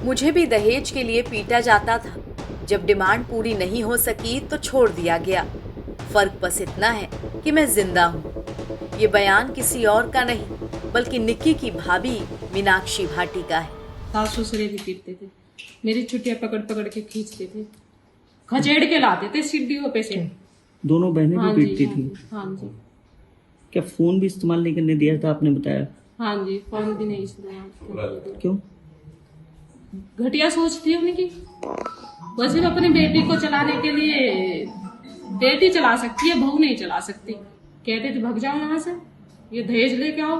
मुझे भी दहेज के लिए पीटा जाता था। जब डिमांड पूरी नहीं हो सकी तो छोड़ दिया गया। फर्क बस इतना है कि मैं जिंदा हूँ। ये बयान किसी और का नहीं बल्कि निक्की की भाभी मीनाक्षी भाटी का है। सास ससुरे भी पीटते थे, मेरी छुट्टियां पकड़ पकड़ के खींचते थे, खचेड़ के लाते थे सीढ़ियों पे से। दोनों बहनें हाँ भी जी, पीटती हाँ थी। जी, हाँ जी, क्या फोन भी इस्तेमाल नहीं करने दिया था आपने बताया? हाँ जी, फोन भी नहीं सुना। क्यों? घटिया सोच थी उनकी। वो सिर्फ अपनी बेटी को चलाने के लिए, बेटी चला सकती है, बहू नहीं चला सकती। कहते थे भग जाओ यहाँ से, ये दहेज लेके आओ,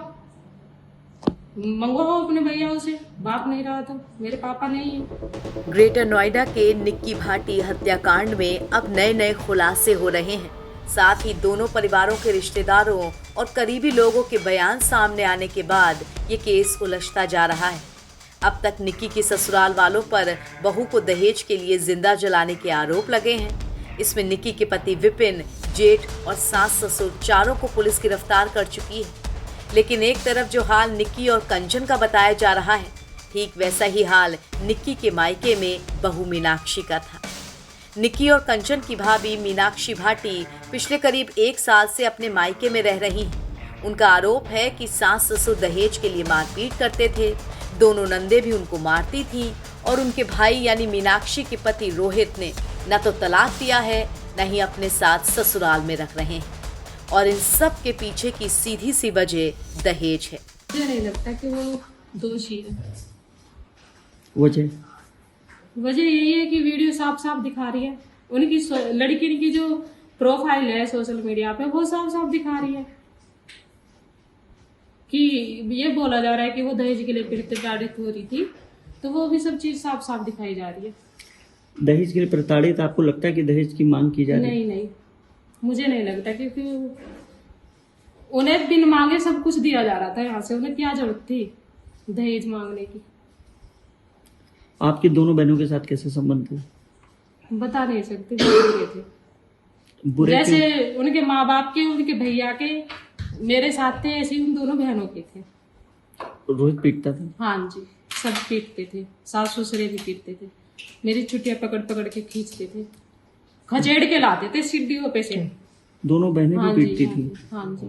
मंगवाओ अपने भैया से। बाप नहीं रहा तो मेरे पापा नहीं है। ग्रेटर नोएडा के निक्की भाटी हत्याकांड में अब नए नए खुलासे हो रहे हैं। साथ ही दोनों परिवारों के रिश्तेदारों और करीबी लोगों के बयान सामने आने के बाद ये केस उलझता जा रहा है। अब तक निक्की के ससुराल वालों पर बहू को दहेज के लिए जिंदा जलाने के आरोप लगे हैं। इसमें निक्की के पति विपिन, जेठ और सास ससुर चारों को पुलिस गिरफ्तार कर चुकी है। लेकिन एक तरफ जो हाल निक्की और कंचन का बताया जा रहा है, ठीक वैसा ही हाल निक्की के मायके में बहू मीनाक्षी का था। निक्की और कंचन की भाभी मीनाक्षी भाटी पिछले करीब 1 साल से अपने मायके में रह रही हैं। उनका आरोप है कि सास ससुर दहेज के लिए मारपीट करते थे। दोनों नंदे भी उनको मारती थी और उनके भाई यानी मीनाक्षी के पति रोहित ने न तो तलाक दिया है, न ही अपने साथ ससुराल में रख रहे हैं। और इन सब के पीछे की सीधी सी वजह दहेज है। मुझे नहीं लगता कि वो दोषी है। वजह यही है कि वीडियो साफ साफ दिखा रही है। उनकी लड़की की जो प्रोफाइल है सोशल मीडिया पे, वो साफ साफ दिखा रही है कि ये बोला जा रहा है कि वो दहेज के लिए प्रताड़ित हो रही थी, तो वो भी सब चीज साफ साफ दिखाई जा रही है। दहेज के लिए प्रताड़ित आपको लगता है कि दहेज की मांग की जा रही है? नहीं नहीं, मुझे नहीं लगता, क्योंकि उन्हें बिन मांगे सब कुछ दिया जा रहा था यहाँ से। उन्हें क्या जरूरत थी दहेज मांगने की? आपकी दोनों बहनों के साथ कैसे संबंध थे? बता नहीं सकते, बुरे थे। बुरे जैसे क्यों? उनके माँ बाप के, उनके भैया के मेरे साथ थे, ऐसे ही उन दोनों बहनों के थे। रोहित पीटता था? हाँ जी, सब पीटते थे, सास ससुरे भी पीटते थे, मेरी छुट्टियां पकड़ पकड़ के खींचते थे, खचेड़ के लाते थे सीढ़ियों पे से। दोनों बहनें हाँ भी जी, पीटती हाँ थी। जी, हाँ जी,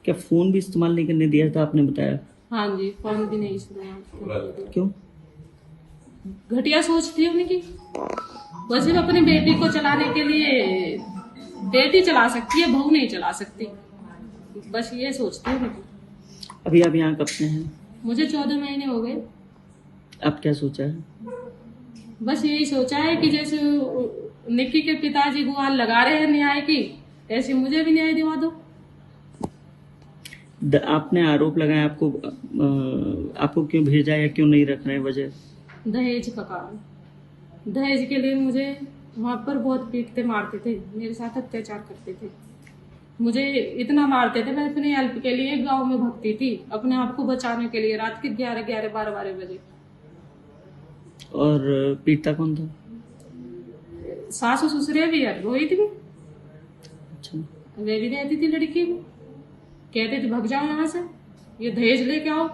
क्या फोन भी इस्तेमाल नहीं करने दिया था आपने बताया? हाँ जी, फोन भी नहीं सुना। क्यों? घटिया सोच थी उनकी। वो सिर्फ अपनी बेटी को चलाने के लिए, बेटी चला सकती है, बहू नहीं चला सकती। बस ये सोचती है उनकी। अभी आप यहाँ कब से हैं? मुझे 14 महीने हो गए। आप क्या सोचा है? बस यही सोचा है कि जैसे निक्की के पिताजी गुहार लगा रहे हैं न्याय की, ऐसे मुझे भी न्याय दिवा दो। आपने आरोप लगाया, आपको क्यों भेजा या क्यों नहीं रख रहे हैं? वजह दहेज का कारण। दहेज के लिए मुझे वहां पर बहुत पीटते मारते थे, मेरे साथ अत्याचार करते थे, मुझे इतना मारते थे। मैं अपनी हेल्प के लिए गांव में भगती थी, अपने आप को बचाने के लिए, रात के 11-12 बजे। और पीटता कौन था? सासू ससुरे भी है, रोहित भी। अच्छा, वे भी रहती थी लड़की भी। कहते थे भग जाओ यहाँ से, ये दहेज लेके आओ,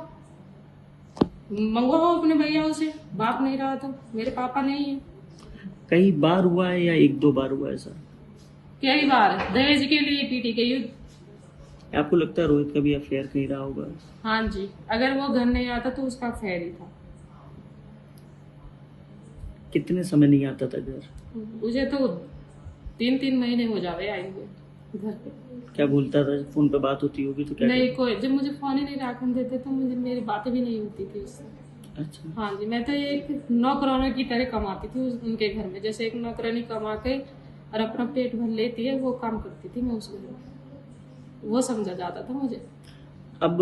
मंगवाओ अपने भैया से। बाप नहीं रहा तो मेरे पापा नहीं है। कई बार हुआ है या 1-2 बार हुआ है ऐसा? कई बार दहेज के लिए पीटी गई। आपको लगता है रोहित का भी अफेयर कहीं रहा होगा? हाँ जी, अगर वो घर नहीं आता तो उसका अफेयर ही था। कितने समय नहीं आता था घर? मुझे तो 3-3 महीने हो जावे आए हुए घर पे। क्या बोलता था? फोन पे बात होती होगी तो क्या? नहीं, कोई जब मुझे फोन ही नहीं रखने देते तो मुझे मेरी बातें भी नहीं होती थी उससे। अच्छा। हाँ जी, मैं तो एक नौकरानी की तरह कमाती थी उनके घर में। जैसे एक नौकरानी कमा के और अपना पेट भर लेती है, वो काम करती थी मैं उस घर में। वो समझा जाता था मुझे। अब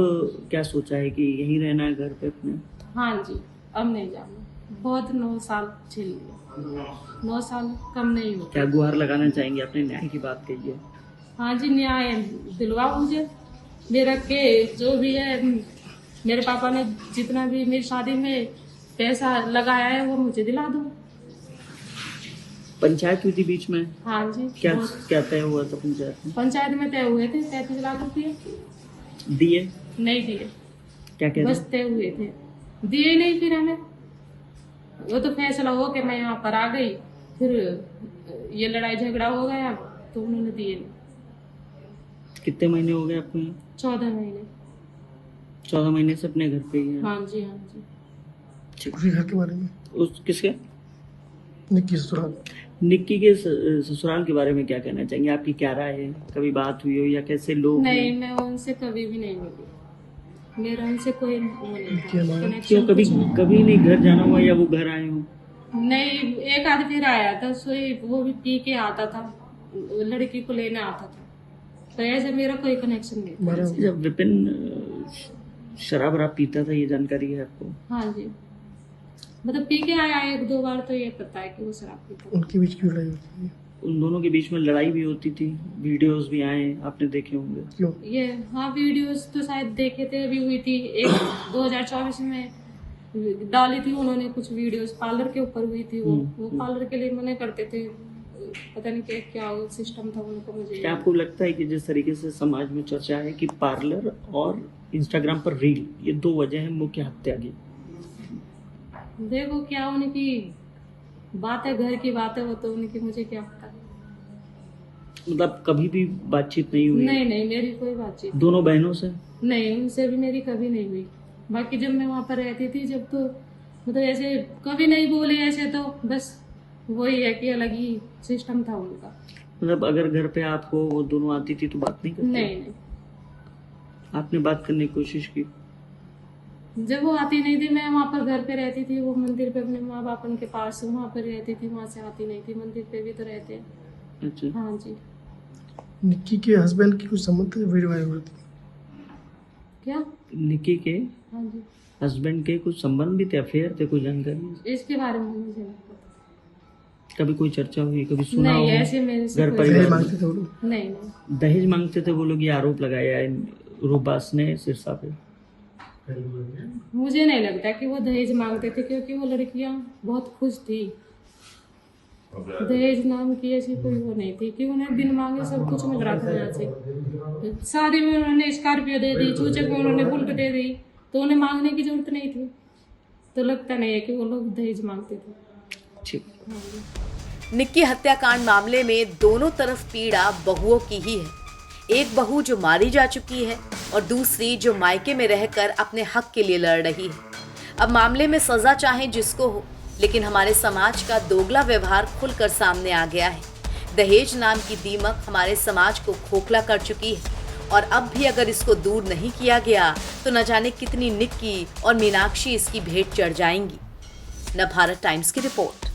क्या सोचा है कि यहीं रहना है घर पे अपने? हाँ जी, अब नहीं जाना। बहुत 9 साल झेल लिया, 9 साल कम नहीं हुआ। क्या गुहार लगाना चाहेंगे? अपने न्याय की बात कही है। हाँ जी, न्याय दिलवाओ मुझे। मेरा के जो भी है, मेरे पापा ने जितना भी मेरी शादी में पैसा लगाया है वो मुझे दिला दो। पंचायत हुई थी बीच में? हाँ जी। क्या तय हुआ था पंचायत में? पंचायत में तय हुए थे 33 लाख रुपये। दिए? नहीं दिए, क्या कहते? बस तय हुए थे, दिए ही नहीं फिर हमें। वो तो फैसला हो के मैं यहाँ पर आ गई, फिर ये लड़ाई झगड़ा हो गया तो उन्होंने दिए नहीं। कितने महीने हो गए आपको यहाँ? 14 महीने। 14 महीने से अपने घर पे ही है? हाँ जी, हाँ जी। ठीक। उसी घर के बारे में, उस किसके? निक्की ससुराल। निक्की के ससुराल के बारे में क्या कहना चाहेंगे? आपकी क्या राय है? कभी बात हुई हो या कैसे लोग नहीं, हैं? मैं उनसे कभी भी नहीं मिली, मेरा उनसे कोई वो नहीं था, क्या बात? connection क्यों कभी कुछ नहीं। कभी नहीं घर जाना हुआ या वो घर आए हो? नहीं, एक आध फिर आया था, सोई वो भी पी के आता था, लड़की को लेने आता था, तो ऐसे मेरा कोई कनेक्शन नहीं था। हमारा जब विपिन शराब वराब पीता था, ये जानकारी है आपको? हाँ जी, मतलब पी के आया 1-2 बार, तो ये पता है कि वो शराब पीता था। उनके बीच की लड़ाई होती है, उन दोनों के बीच में लड़ाई भी होती थी, वीडियोस भी आए, आपने देखे होंगे। क्यों? ये हाँ, वीडियोस तो शायद देखे थे, अभी हुई थी एक 2024 में डाली थी उन्होंने कुछ वीडियोस, पार्लर के ऊपर हुई थी वो पार्लर के लिए मना करते थे, पता नहीं क्या सिस्टम था उनको, मुझे क्या आपको लगता है कि जिस तरीके से समाज में चर्चा है कि पार्लर और इंस्टाग्राम पर रील, ये 2 वजह है मुख्य हत्या की? देखो क्या उनकी बात है, घर की बात है, वो तो उनकी, मुझे क्या पता। मतलब कभी भी बातचीत नहीं हुई? नहीं नहीं, मेरी कोई बातचीत दोनों बहनों से? नहीं, उनसे भी मेरी कभी नहीं हुई। बाकी जब मैं वहाँ पर रहती थी, जब तो मतलब ऐसे कभी नहीं बोले, ऐसे तो बस वही है कि अलग ही सिस्टम था उनका। मतलब अगर घर पे आप हो, वो दोनों आती थी तो बात नहीं करती? नहीं नहीं, आपने बात करने की कोशिश की? जब वो आती नहीं थी, मैं वहाँ पर घर पे रहती थी, वो मंदिर पे अपने माँ बाप उनके पास वहाँ पर रहती थी, वहाँ से आती नहीं थी, मंदिर पे भी तो रहते हैं। अच्छा। हाँ जी। निक्की के हस्बैंड की कुछ संबंध वीडियो वायरल हुई थी, क्या? निक्की के हाँ जी, हस्बैंड के कुछ संबंध भी थे, अफेयर थे, कोई जानकारी? इसके बारे में मुझे नहीं पता। कभी कोई चर्चा हुई, कभी सुना नहीं, हो? ऐसे मेरे से घर कोई- परिवार दहेज में? मांगते थे वो लोग। नहीं नहीं, दहेज मांगते थे वो लोग, ये आरोप लगाया है रूबास ने सिरसा पे। मुझे नहीं लगता कि वो दहेज मांगते थे, क्योंकि वो लड़कियां बहुत खुश थी। दहेज नाम की ऐसी कोई वो नहीं थी कि उन्हें बिन मांगे सब कुछ मिल रहा था यहाँ से। शादी में उन्होंने स्कॉर्पियो दे दी, चूचक में उन्होंने बुलेट दे दी, तो उन्हें मांगने की जरूरत नहीं थी। तो लगता नहीं है कि वो लोग दहेज मांगते थे। ठीक। हाँ जी। निक्की हत्याकांड मामले में दोनों तरफ पीड़ा बहुओं की ही है। एक बहू जो मारी जा चुकी है और दूसरी जो मायके में रहकर अपने हक के लिए लड़ रही है। अब मामले में सजा चाहे जिसको हो, लेकिन हमारे समाज का दोगला व्यवहार खुलकर सामने आ गया है। दहेज नाम की दीमक हमारे समाज को खोखला कर चुकी है और अब भी अगर इसको दूर नहीं किया गया तो न जाने कितनी निक्की और मीनाक्षी इसकी भेंट चढ़ जाएंगी। नवभारत टाइम्स की रिपोर्ट।